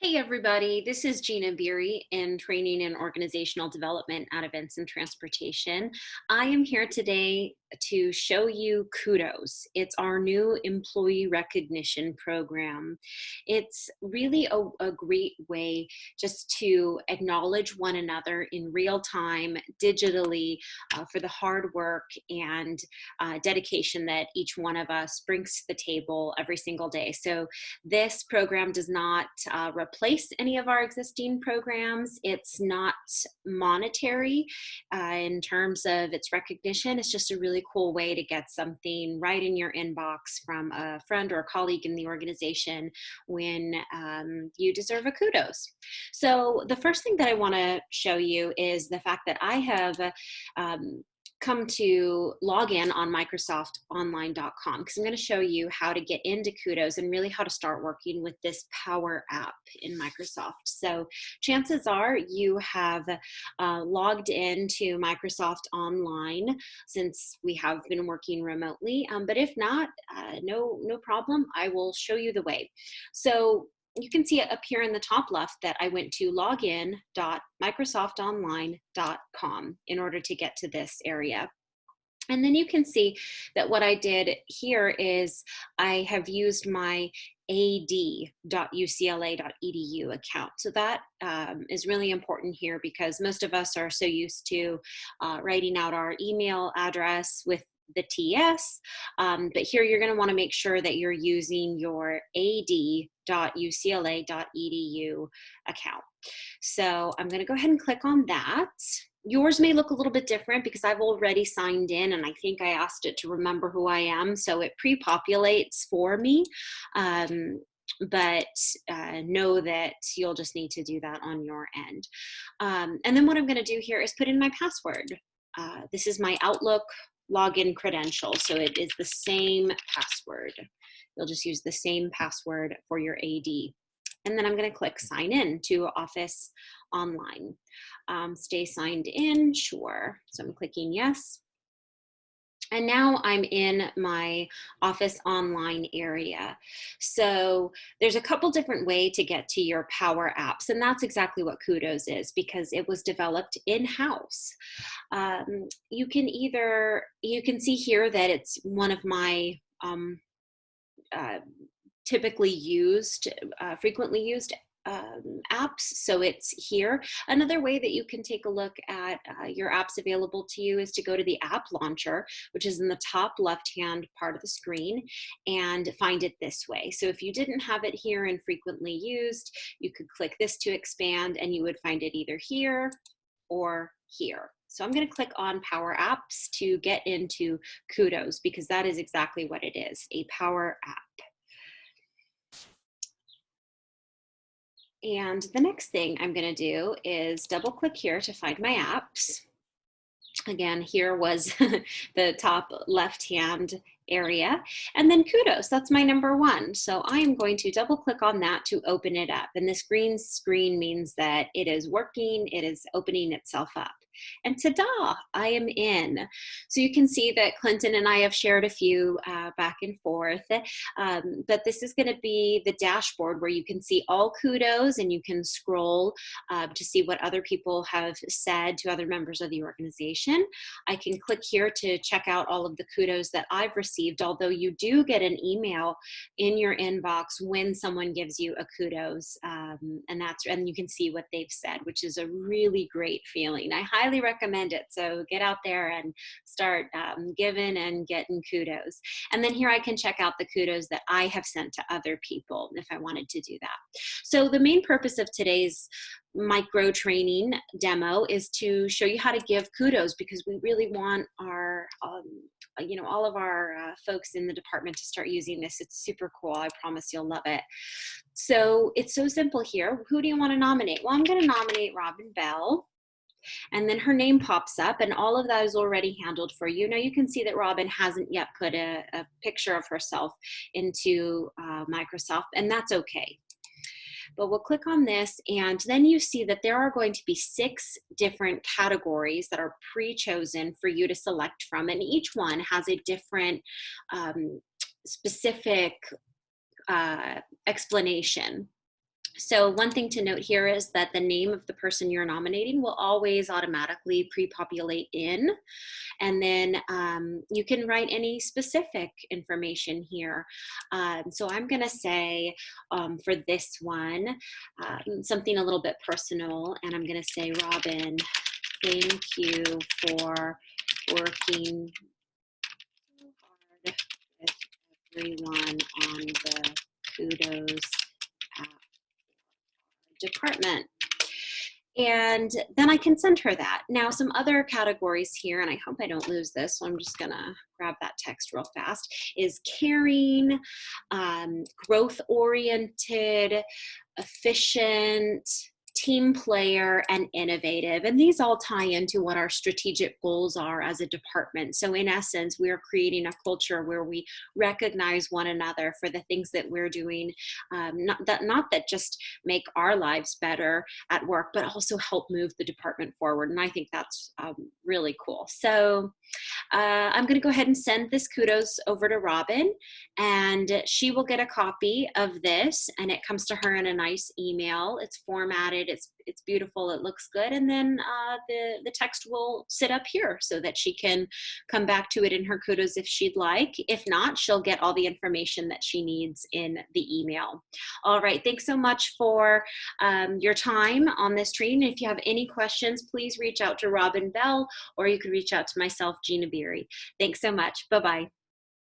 Hey everybody, this is Gina Biri in Training and Organizational Development at Events and Transportation. I am here today to show you KUDOS. It's our new employee recognition program. It's really a great way just to acknowledge one another in real time, digitally, for the hard work and dedication that each one of us brings to the table every single day. So this program does not replace any of our existing programs. It's not monetary in terms of its recognition. It's just a really cool way to get something right in your inbox from a friend or a colleague in the organization when you deserve a kudos. So the first thing that I want to show you is the fact that I have come to log in on microsoftonline.com because I'm going to show you how to get into KUDOS and really how to start working with this Power App in Microsoft. So chances are you have logged into Microsoft Online since we have been working remotely, but if not, no problem. I will show you the way. So you can see it up here in the top left that I went to login.microsoftonline.com in order to get to this area. And then you can see that what I did here is I have used my ad.ucla.edu account. So that is really important here because most of us are so used to writing out our email address with the TS, but here you're going to want to make sure that you're using your ad.ucla.edu account. So I'm going to go ahead and click on that. Yours may look a little bit different because I've already signed in and I think I asked it to remember who I am, so it pre-populates for me. But know that you'll just need to do that on your end. And then what I'm going to do here is put in my password. This is my Outlook login credential, so it is the same password. You'll just use the same password for your AD. And then I'm going to click sign in to Office Online. Stay signed in, sure. So I'm clicking yes. And now I'm in my Office Online area. So there's a couple different ways to get to your Power Apps, and that's exactly what KUDOS is because it was developed in-house. You can see here that it's one of my typically used, frequently used apps, so it's here. Another way that you can take a look at your apps available to you is to go to the app launcher, which is in the top left-hand part of the screen, and find it this way. So if you didn't have it here in frequently used, you could click this to expand and you would find it either here or here. So I'm going to click on Power Apps to get into KUDOS because that is exactly what it is, a Power App. And the next thing I'm going to do is double click here to find my apps. Again, here was the top left-hand area. And then KUDOS, that's my number one. So I am going to double click on that to open it up. And this green screen means that it is working, it is opening itself up. And ta-da, I am in. So you can see that Clinton and I have shared a few back and forth, but this is going to be the dashboard where you can see all KUDOS and you can scroll to see what other people have said to other members of the organization. I can click here to check out all of the KUDOS that I've received, although you do get an email in your inbox when someone gives you a KUDOS, and you can see what they've said, which is a really great feeling. I highly recommend it. So get out there and start giving and getting KUDOS. And then here I can check out the KUDOS that I have sent to other people if I wanted to do that. So the main purpose of today's micro training demo is to show you how to give KUDOS because we really want our all of our folks in the department to start using this. It's super cool. I promise you'll love it. So it's so simple here. Who do you want to nominate? Well, I'm going to nominate Robin Bell. And then her name pops up and all of that is already handled for you. Now you can see that Robin hasn't yet put a picture of herself into Microsoft, and that's okay. But we'll click on this and then you see that there are going to be 6 different categories that are pre-chosen for you to select from, and each one has a different specific explanation. So one thing to note here is that the name of the person you're nominating will always automatically pre-populate in. And then you can write any specific information here. So I'm going to say for this one, something a little bit personal. And I'm going to say, Robin, thank you for working so hard with everyone on the KUDOS app department. And then I can send her that. Now, some other categories here, and I hope I don't lose this, so I'm just gonna grab that text real fast, is caring, growth-oriented, efficient, team player, and innovative. And these all tie into what our strategic goals are as a department. So in essence, we're creating a culture where we recognize one another for the things that we're doing, not that just make our lives better at work, but also help move the department forward. And I think that's really cool. So I'm going to go ahead and send this KUDOS over to Robin, and she will get a copy of this, and it comes to her in a nice email. It's formatted, it's beautiful, it looks good, and then the text will sit up here so that she can come back to it in her KUDOS if she'd like. If not, she'll get all the information that she needs in the email. All right, thanks so much for your time on this training. If you have any questions, please reach out to Robin Bell, or you can reach out to myself, Gina Biri. Thanks so much. Bye-bye.